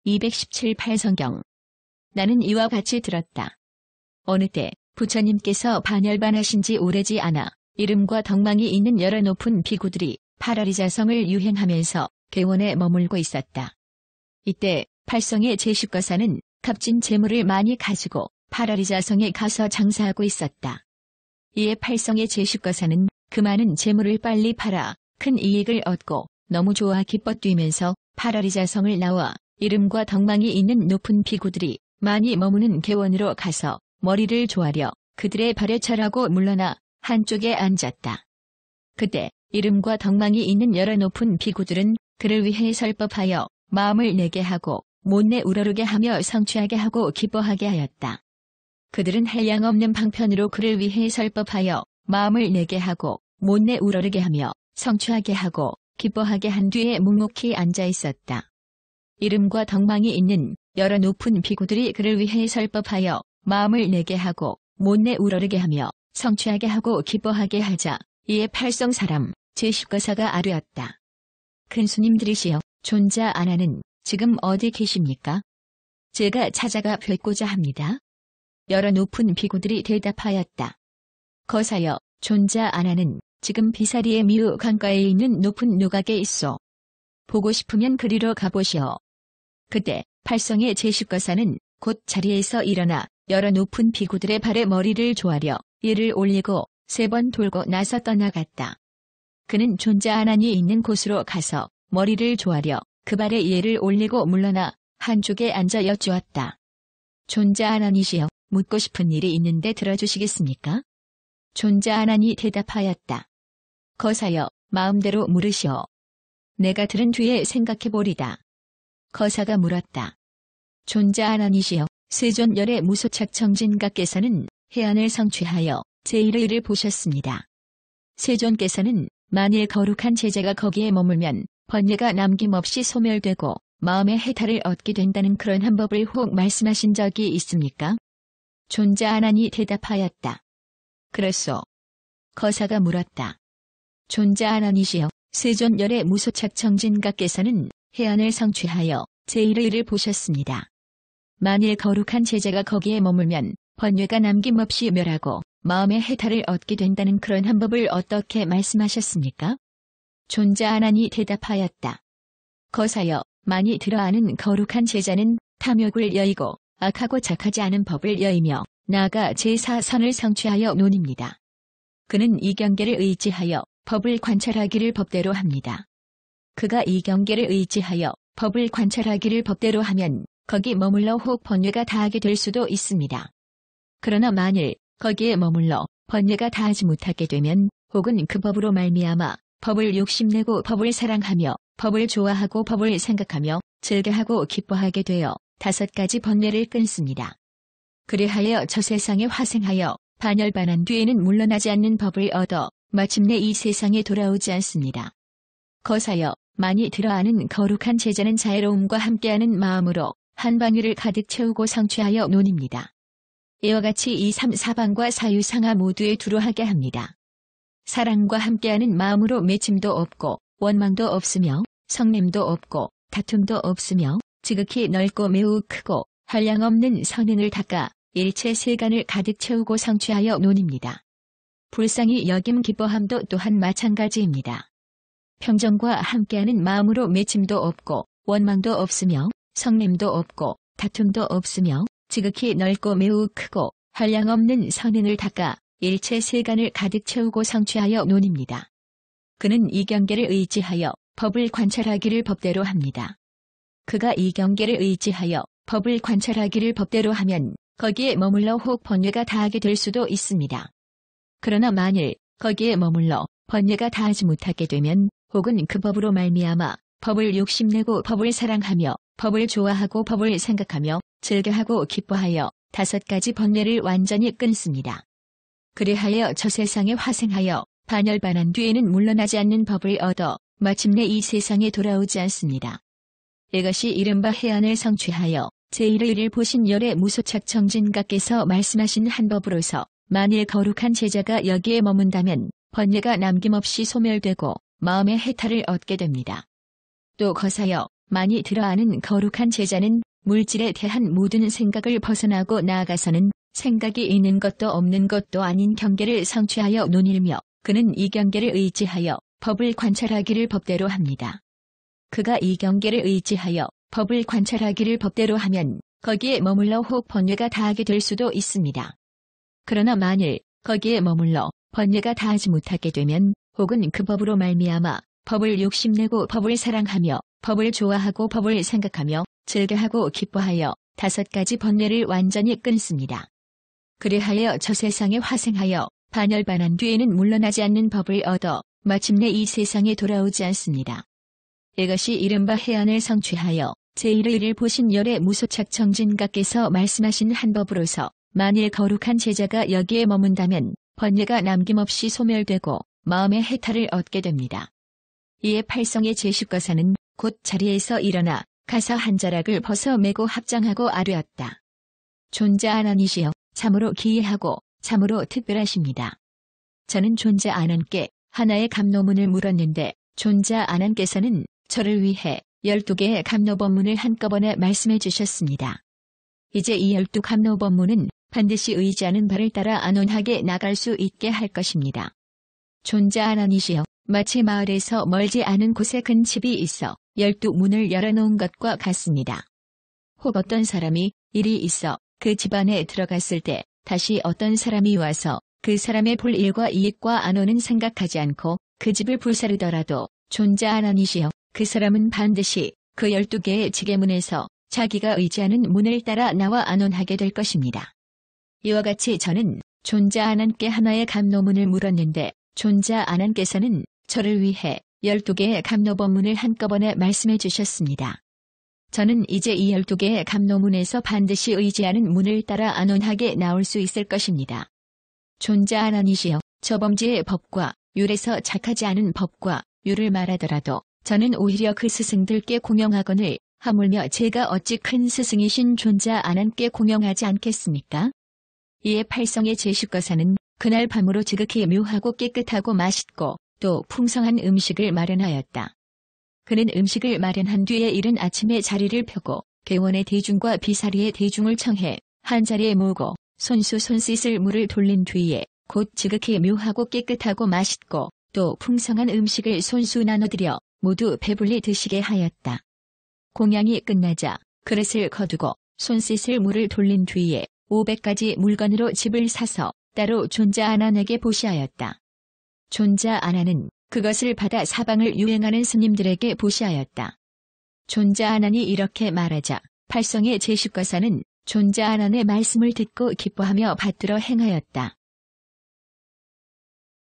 217 성경. 나는 이와 같이 들었다. 어느 때 부처님께서 반열반하신 지 오래지 않아 이름과 덕망이 있는 여러 높은 비구들이 파라리자성을 유행하면서 궤원에 머물고 있었다. 이때 팔성의 제슈거사는 값진 재물을 많이 가지고 파라리자성에 가서 장사하고 있었다. 이에 팔성의 제슈거사는 그 많은 재물을 빨리 팔아 큰 이익을 얻고 너무 좋아 기뻐 뛰면서 파라리자성을 나와 이름과 덕망이 있는 높은 비구들이 많이 머무는 궤원으로 가서 머리를 조아려 그들의 발에 절하고 물러나 한쪽에 앉았다. 그때 이름과 덕망이 있는 여러 높은 비구들은 그를 위해 설법하여 마음을 내게 하고 못내 우러르게 하며 성취하게 하고 기뻐하게 하였다. 그들은 한량없는 방편으로 그를 위해 설법하여 마음을 내게 하고 못내 우러르게 하며 성취하게 하고 기뻐하게 한 뒤에 묵묵히 앉아 있었다. 이름과 덕망이 있는 여러 높은 비구들이 그를 위해 설법하여 마음을 내게 하고 못내 우러르게 하며 성취하게 하고 기뻐하게 하자 이에 팔성 사람 제슈거사가 아뢰었다. 큰 스님들이시여, 존자 아나는 지금 어디 계십니까? 제가 찾아가 뵙고자 합니다. 여러 높은 비구들이 대답하였다. 거사여, 존자 아나는 지금 비사리의 미우 강가에 있는 높은 누각에 있어. 보고 싶으면 그리로 가보시오. 그때 팔성의 제슈거사는 곧 자리에서 일어나 여러 높은 비구들의 발에 머리를 조아려 이를 올리고 3번 돌고 나서 떠나갔다. 그는 존자 아난이 있는 곳으로 가서 머리를 조아려 그 발에 예를 올리고 물러나 한쪽에 앉아 여쭈었다. 존자 아난이시여, 묻고 싶은 일이 있는데 들어주시겠습니까? 존자 아난이 대답하였다. 거사여, 마음대로 물으시오. 내가 들은 뒤에 생각해보리다. 거사가 물었다. 존자 아난이시여, 세존열의 무소착 청진각께서는 해안을 성취하여 제1의 일을 보셨습니다. 세존께서는 만일 거룩한 제자가 거기에 머물면 번뇌가 남김없이 소멸되고 마음의 해탈을 얻게 된다는 그런 한 법을 혹 말씀하신 적이 있습니까? 존자 아난이 대답하였다. 그렇소. 거사가 물었다. 존자 아난이시여, 세존열의 무소착 청진각께서는 해안을 성취하여 제1의 일을 보셨습니다. 만일 거룩한 제자가 거기에 머물면 번뇌가 남김없이 멸하고 마음의 해탈을 얻게 된다는 그런 한 법을 어떻게 말씀하셨습니까? 존자 아난이 대답하였다. 거사여, 많이 들어아는 거룩한 제자는 탐욕을 여의고 악하고 착하지 않은 법을 여의며 나아가 제4선을 성취하여 논입니다. 그는 이 경계를 의지하여 법을 관찰하기를 법대로 합니다. 그가 이 경계를 의지하여 법을 관찰하기를 법대로 하면 거기 머물러 혹 번뇌가 다하게 될 수도 있습니다. 그러나 만일 거기에 머물러 번뇌가 다하지 못하게 되면 혹은 그 법으로 말미암아 법을 욕심내고 법을 사랑하며 법을 좋아하고 법을 생각하며 즐겨하고 기뻐하게 되어 5가지 번뇌를 끊습니다. 그리하여 저 세상에 화생하여 반열반한 뒤에는 물러나지 않는 법을 얻어 마침내 이 세상에 돌아오지 않습니다. 거사여, 많이 들어아는 거룩한 제자는 자애로움과 함께하는 마음으로 한 방위를 가득 채우고 성취하여 논입니다. 이와 같이 이 3, 4방과 사유상하 모두에 두루하게 합니다. 사랑과 함께하는 마음으로 매침도 없고 원망도 없으며 성냄도 없고 다툼도 없으며 지극히 넓고 매우 크고 한량없는 선행을 닦아 일체 세간을 가득 채우고 성취하여 논입니다. 불쌍히 여김 기뻐함도 또한 마찬가지입니다. 평정과 함께하는 마음으로 매침도 없고 원망도 없으며 성냄도 없고 다툼도 없으며 지극히 넓고 매우 크고 한량없는 선행을 닦아 일체 세간을 가득 채우고 성취하여 논입니다. 그는 이 경계를 의지하여 법을 관찰하기를 법대로 합니다. 그가 이 경계를 의지하여 법을 관찰하기를 법대로 하면 거기에 머물러 혹 번뇌가 다하게 될 수도 있습니다. 그러나 만일 거기에 머물러 번뇌가 다하지 못하게 되면 혹은 그 법으로 말미암아 법을 욕심내고 법을 사랑하며 법을 좋아하고 법을 생각하며 즐겨하고 기뻐하여 5가지 번뇌를 완전히 끊습니다. 그리하여 저 세상에 화생하여 반열반한 뒤에는 물러나지 않는 법을 얻어 마침내 이 세상에 돌아오지 않습니다. 이것이 이른바 해안을 성취하여 제1의 일을 보신 열의 무소착 청진각께서 말씀하신 한 법으로서 만일 거룩한 제자가 여기에 머문다면 번뇌가 남김없이 소멸되고 마음의 해탈을 얻게 됩니다. 또 거사여, 많이 들어아는 거룩한 제자는 물질에 대한 모든 생각을 벗어나고 나아가서는 생각이 있는 것도 없는 것도 아닌 경계를 성취하여 논일며 그는 이 경계를 의지하여 법을 관찰하기를 법대로 합니다. 그가 이 경계를 의지하여 법을 관찰하기를 법대로 하면 거기에 머물러 혹 번뇌가 다하게 될 수도 있습니다. 그러나 만일 거기에 머물러 번뇌가 다하지 못하게 되면 혹은 그 법으로 말미암아 법을 욕심내고 법을 사랑하며 법을 좋아하고 법을 생각하며 즐겨하고 기뻐하여 5가지 번뇌를 완전히 끊습니다. 그리하여 저 세상에 화생하여 반열반한 뒤에는 물러나지 않는 법을 얻어 마침내 이 세상에 돌아오지 않습니다. 이것이 이른바 해안을 성취하여 제1의 보신 열의 무소착 정진각께서 말씀하신 한 법으로서 만일 거룩한 제자가 여기에 머문다면 번뇌가 남김없이 소멸되고 마음의 해탈을 얻게 됩니다. 이에 팔성의 제10거사는 곧 자리에서 일어나 가서 한 자락을 벗어 메고 합장하고 아뢰었다. 존자 아난이시여 참으로 기이하고 참으로 특별하십니다. 저는 존자 아난께 하나의 감노문을 물었는데 존자 아난께서는 저를 위해 12개의 감노법문을 한꺼번에 말씀해 주셨습니다. 이제 이 12감노법문은 반드시 의지하는 바를 따라 안온하게 나갈 수 있게 할 것입니다. 존자 아난이시여 마치 마을에서 멀지 않은 곳에 큰 집이 있어 12문을 열어놓은 것과 같습니다. 혹 어떤 사람이 일이 있어 그 집 안에 들어갔을 때 다시 어떤 사람이 와서 그 사람의 볼 일과 이익과 안오는 생각하지 않고 그 집을 불사르더라도 존자 아난이시여 그 사람은 반드시 그 12개의 지게문에서 자기가 의지하는 문을 따라 나와 안온하게 될 것입니다. 이와 같이 저는 존자 아난께 하나의 감노문을 물었는데 존자 아난께서는 저를 위해 12개의 감노법문을 한꺼번에 말씀해 주셨습니다. 저는 이제 이 12개의 감노문에서 반드시 의지하는 문을 따라 안온하게 나올 수 있을 것입니다. 존자 아난이시여 저 범죄의 법과 율에서 착하지 않은 법과 율을 말하더라도 저는 오히려 그 스승들께 공영하거늘 하물며 제가 어찌 큰 스승이신 존자 아난께 공영하지 않겠습니까? 이에 팔성의 제10거사는 그날 밤으로 지극히 묘하고 깨끗하고 맛있고 또 풍성한 음식을 마련하였다. 그는 음식을 마련한 뒤에 이른 아침에 자리를 펴고 궤원의 대중과 비사리의 대중을 청해 한자리에 모으고 손수 손 씻을 물을 돌린 뒤에 곧 지극히 묘하고 깨끗하고 맛있고 또 풍성한 음식을 손수 나눠드려 모두 배불리 드시게 하였다. 공양이 끝나자 그릇을 거두고 손 씻을 물을 돌린 뒤에 500가지 물건으로 집을 사서 따로 존자 아난에게 보시하였다. 존자 아난은 그것을 받아 사방을 유행하는 스님들에게 보시하였다. 존자 아난이 이렇게 말하자 팔성의 제10거사는 존자 아난의 말씀을 듣고 기뻐하며 받들어 행하였다.